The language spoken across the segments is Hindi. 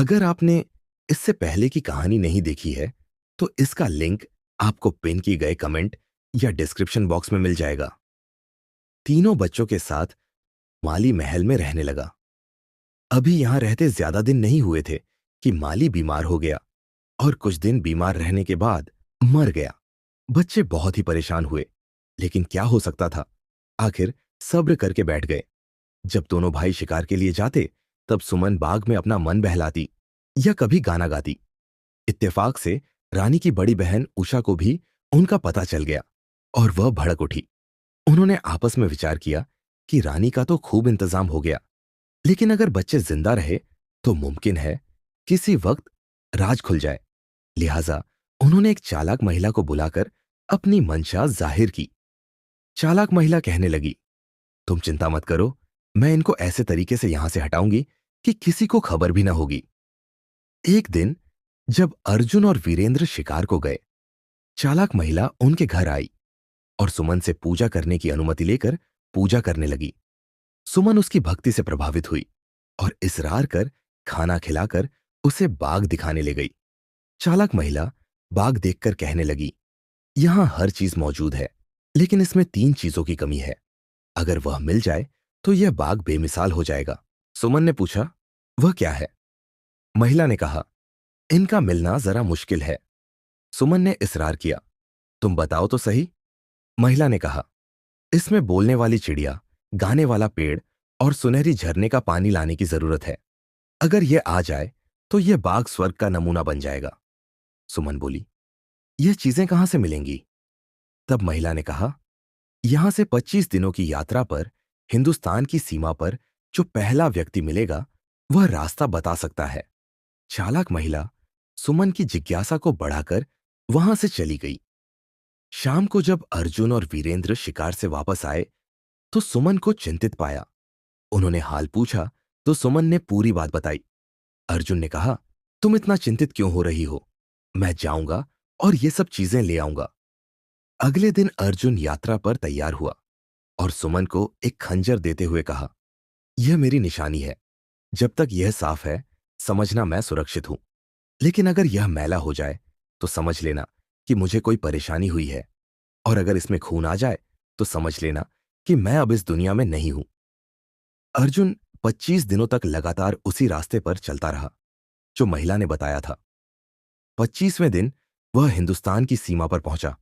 अगर आपने इससे पहले की कहानी नहीं देखी है, तो इसका लिंक आपको पिन की गए कमेंट या डिस्क्रिप्शन बॉक्स में मिल जाएगा। तीनों बच्चों के साथ माली महल में रहने लगा। अभी यहां रहते ज्यादा दिन नहीं हुए थे कि माली बीमार हो गया और कुछ दिन बीमार रहने के बाद मर गया। बच्चे बहुत ही परेशान हुए, लेकिन क्या हो सकता था। आखिर सब्र करके बैठ गए। जब दोनों भाई शिकार के लिए जाते, तब सुमन बाग में अपना मन बहलाती या कभी गाना गाती। इत्तेफाक से रानी की बड़ी बहन उषा को भी उनका पता चल गया और वह भड़क उठी। उन्होंने आपस में विचार किया कि रानी का तो खूब इंतजाम हो गया, लेकिन अगर बच्चे जिंदा रहे तो मुमकिन है किसी वक्त राज खुल जाए। लिहाजा उन्होंने एक चालाक महिला को बुलाकर अपनी मंशा जाहिर की। चालाक महिला कहने लगी, तुम चिंता मत करो, मैं इनको ऐसे तरीके से यहां से हटाऊंगी कि किसी को खबर भी ना होगी। एक दिन जब अर्जुन और वीरेंद्र शिकार को गए, चालाक महिला उनके घर आई और सुमन से पूजा करने की अनुमति लेकर पूजा करने लगी। सुमन उसकी भक्ति से प्रभावित हुई और इसरार कर खाना खिलाकर उसे बाग दिखाने ले गई। चालाक महिला बाग देखकर कहने लगी, यहां हर चीज मौजूद है, लेकिन इसमें तीन चीजों की कमी है। अगर वह मिल जाए तो यह बाग बेमिसाल हो जाएगा। सुमन ने पूछा, वह क्या है? महिला ने कहा, इनका मिलना जरा मुश्किल है। सुमन ने इसरार किया, तुम बताओ तो सही। महिला ने कहा, इसमें बोलने वाली चिड़िया, गाने वाला पेड़ और सुनहरी झरने का पानी लाने की जरूरत है। अगर यह आ जाए तो यह बाग स्वर्ग का नमूना बन जाएगा। सुमन बोली, यह चीजें कहां से मिलेंगी? तब महिला ने कहा, यहां से 25 दिनों की यात्रा पर हिंदुस्तान की सीमा पर जो पहला व्यक्ति मिलेगा वह रास्ता बता सकता है। चालाक महिला सुमन की जिज्ञासा को बढ़ाकर वहां से चली गई। शाम को जब अर्जुन और वीरेंद्र शिकार से वापस आए तो सुमन को चिंतित पाया। उन्होंने हाल पूछा तो सुमन ने पूरी बात बताई। अर्जुन ने कहा, तुम इतना चिंतित क्यों हो रही हो? मैं जाऊंगा और ये सब चीजें ले आऊंगा। अगले दिन अर्जुन यात्रा पर तैयार हुआ और सुमन को एक खंजर देते हुए कहा, यह मेरी निशानी है। जब तक यह साफ है, समझना मैं सुरक्षित हूं। लेकिन अगर यह मैला हो जाए तो समझ लेना कि मुझे कोई परेशानी हुई है, और अगर इसमें खून आ जाए तो समझ लेना कि मैं अब इस दुनिया में नहीं हूं। अर्जुन 25 दिनों तक लगातार उसी रास्ते पर चलता रहा जो महिला ने बताया था। 25वें दिन वह हिंदुस्तान की सीमा पर पहुंचा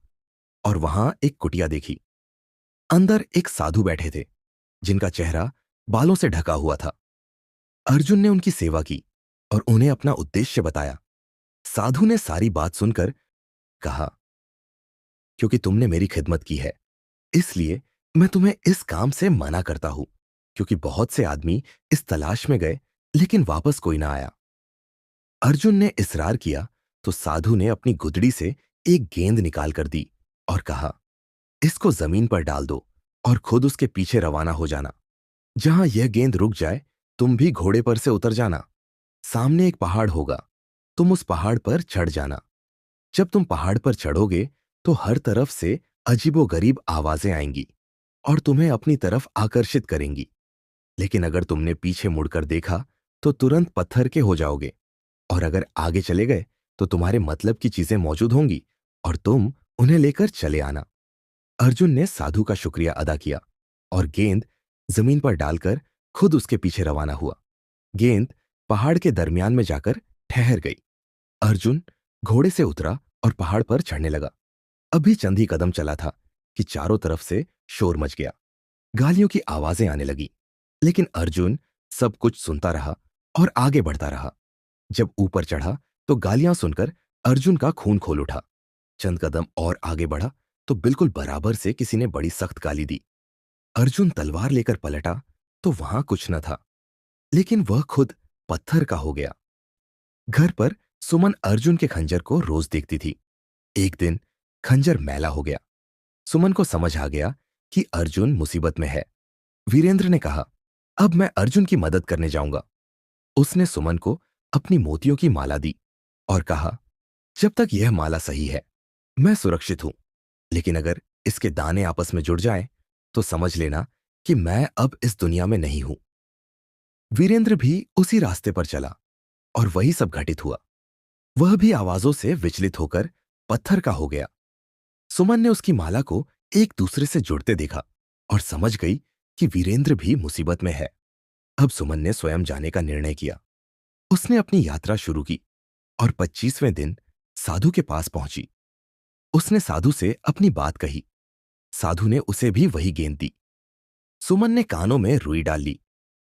और वहां एक कुटिया देखी। अंदर एक साधु बैठे थे जिनका चेहरा बालों से ढका हुआ था। अर्जुन ने उनकी सेवा की और उन्हें अपना उद्देश्य बताया। साधु ने सारी बात सुनकर कहा, क्योंकि तुमने मेरी खिदमत की है, इसलिए मैं तुम्हें इस काम से मना करता हूं, क्योंकि बहुत से आदमी इस तलाश में गए लेकिन वापस कोई ना आया। अर्जुन ने इसरार किया तो साधु ने अपनी गुदड़ी से एक गेंद निकाल कर दी और कहा, इसको जमीन पर डाल दो और खुद उसके पीछे रवाना हो जाना। जहां यह गेंद रुक जाए, तुम भी घोड़े पर से उतर जाना। सामने एक पहाड़ होगा, तुम उस पहाड़ पर चढ़ जाना। जब तुम पहाड़ पर चढ़ोगे तो हर तरफ से अजीबोगरीब आवाजें आएंगी और तुम्हें अपनी तरफ आकर्षित करेंगी। लेकिन अगर तुमने पीछे मुड़कर देखा तो तुरंत पत्थर के हो जाओगे, और अगर आगे चले गए तो तुम्हारे मतलब की चीजें मौजूद होंगी और तुम उन्हें लेकर चले आना। अर्जुन ने साधु का शुक्रिया अदा किया और गेंद जमीन पर डालकर खुद उसके पीछे रवाना हुआ। गेंद पहाड़ के दरमियान में जाकर ठहर गई। अर्जुन घोड़े से उतरा और पहाड़ पर चढ़ने लगा। अभी चंद ही कदम चला था कि चारों तरफ से शोर मच गया। गालियों की आवाजें आने लगी, लेकिन अर्जुन सब कुछ सुनता रहा और आगे बढ़ता रहा। जब ऊपर चढ़ा तो गालियां सुनकर अर्जुन का खून खोल उठा। चंद कदम और आगे बढ़ा तो बिल्कुल बराबर से किसी ने बड़ी सख्त गाली दी। अर्जुन तलवार लेकर पलटा तो वहां कुछ न था, लेकिन वह खुद पत्थर का हो गया। घर पर सुमन अर्जुन के खंजर को रोज देखती थी। एक दिन खंजर मैला हो गया। सुमन को समझ आ गया कि अर्जुन मुसीबत में है। वीरेंद्र ने कहा, अब मैं अर्जुन की मदद करने जाऊंगा। उसने सुमन को अपनी मोतियों की माला दी और कहा, जब तक यह माला सही है मैं सुरक्षित हूं, लेकिन अगर इसके दाने आपस में जुड़ जाएं तो समझ लेना कि मैं अब इस दुनिया में नहीं हूं। वीरेंद्र भी उसी रास्ते पर चला और वही सब घटित हुआ। वह भी आवाजों से विचलित होकर पत्थर का हो गया। सुमन ने उसकी माला को एक दूसरे से जुड़ते देखा और समझ गई कि वीरेंद्र भी मुसीबत में है। अब सुमन ने स्वयं जाने का निर्णय किया। उसने अपनी यात्रा शुरू की और 25वें दिन साधु के पास पहुंची। उसने साधु से अपनी बात कही। साधु ने उसे भी वही गेंद दी। सुमन ने कानों में रुई डाल ली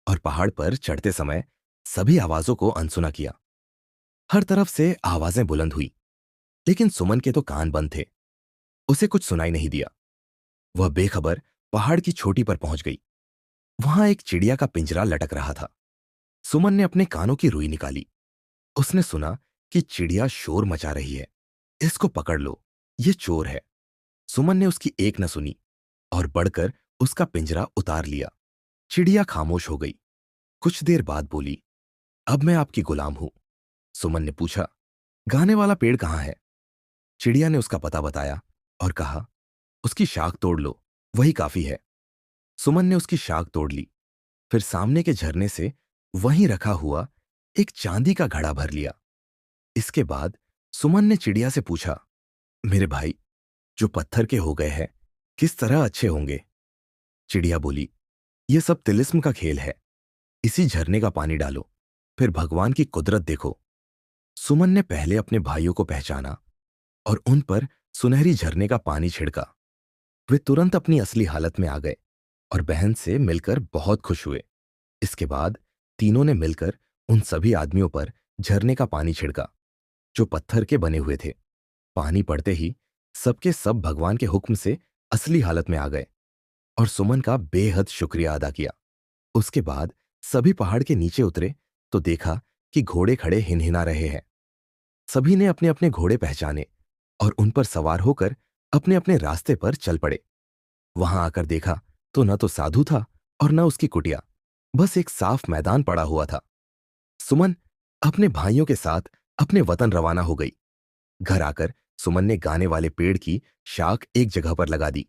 और पहाड़ पर चढ़ते समय सभी आवाजों को अनसुना किया। हर तरफ से आवाजें बुलंद हुई, लेकिन सुमन के तो कान बंद थे। उसे कुछ सुनाई नहीं दिया। वह बेखबर पहाड़ की चोटी पर पहुंच गई। वहां एक चिड़िया का पिंजरा लटक रहा था। सुमन ने अपने कानों की रुई निकाली। उसने सुना कि चिड़िया शोर मचा रही है। इसको पकड़ लो, ये चोर है। सुमन ने उसकी एक न सुनी और बढ़कर उसका पिंजरा उतार लिया। चिड़िया खामोश हो गई। कुछ देर बाद बोली, अब मैं आपकी गुलाम हूं। सुमन ने पूछा, गाने वाला पेड़ कहाँ है? चिड़िया ने उसका पता बताया और कहा, उसकी शाख तोड़ लो, वही काफी है। सुमन ने उसकी शाख तोड़ ली, फिर सामने के झरने से वहीं रखा हुआ एक चांदी का घड़ा भर लिया। इसके बाद सुमन ने चिड़िया से पूछा, मेरे भाई जो पत्थर के हो गए हैं, किस तरह अच्छे होंगे? चिड़िया बोली, यह सब तिलिस्म का खेल है। इसी झरने का पानी डालो, फिर भगवान की कुदरत देखो। सुमन ने पहले अपने भाइयों को पहचाना और उन पर सुनहरी झरने का पानी छिड़का। वे तुरंत अपनी असली हालत में आ गए और बहन से मिलकर बहुत खुश हुए। इसके बाद तीनों ने मिलकर उन सभी आदमियों पर झरने का पानी छिड़का जो पत्थर के बने हुए थे। पानी पड़ते ही सबके सब भगवान के हुक्म से असली हालत में आ गए और सुमन का बेहद शुक्रिया अदा किया। उसके बाद सभी पहाड़ के नीचे उतरे तो देखा कि घोड़े खड़े हिनहिना रहे हैं। सभी ने अपने अपने घोड़े पहचाने और उन पर सवार होकर अपने अपने रास्ते पर चल पड़े। वहां आकर देखा तो न तो साधु था और न उसकी कुटिया, बस एक साफ मैदान पड़ा हुआ था। सुमन अपने भाइयों के साथ अपने वतन रवाना हो गई। घर आकर सुमन ने गाने वाले पेड़ की शाख एक जगह पर लगा दी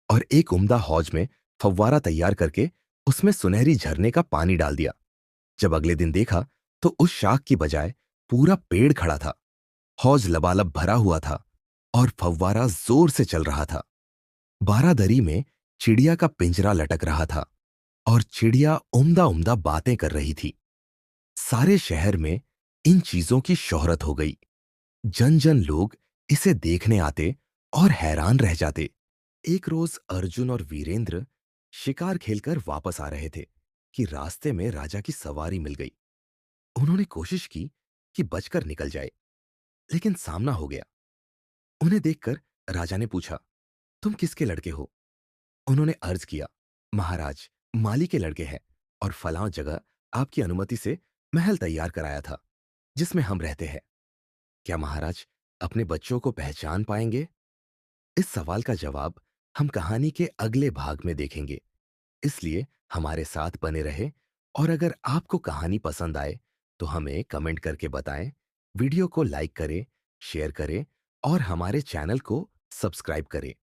और एक उम्दा हौज में फव्वारा तैयार करके उसमें सुनहरी झरने का पानी डाल दिया। जब अगले दिन देखा तो उस शाख की बजाय पूरा पेड़ खड़ा था। हौज लबालब भरा हुआ था और फव्वारा जोर से चल रहा था। बारादरी में चिड़िया का पिंजरा लटक रहा था और चिड़िया उम्दा उम्दा बातें कर रही थी। सारे शहर में इन चीजों की शोहरत हो गई। जन जन लोग इसे देखने आते और हैरान रह जाते। एक रोज अर्जुन और वीरेंद्र शिकार खेलकर वापस आ रहे थे कि रास्ते में राजा की सवारी मिल गई। उन्होंने कोशिश की कि बचकर निकल जाए, लेकिन सामना हो गया। उन्हें देखकर राजा ने पूछा, तुम किसके लड़के हो? उन्होंने अर्ज किया, महाराज, माली के लड़के हैं और फलां जगह आपकी अनुमति से महल तैयार कराया था जिसमें हम रहते हैं। क्या महाराज अपने बच्चों को पहचान पाएंगे? इस सवाल का जवाब हम कहानी के अगले भाग में देखेंगे, इसलिए हमारे साथ बने रहे। और अगर आपको कहानी पसंद आए तो हमें कमेंट करके बताएं, वीडियो को लाइक करें, शेयर करें और हमारे चैनल को सब्सक्राइब करें।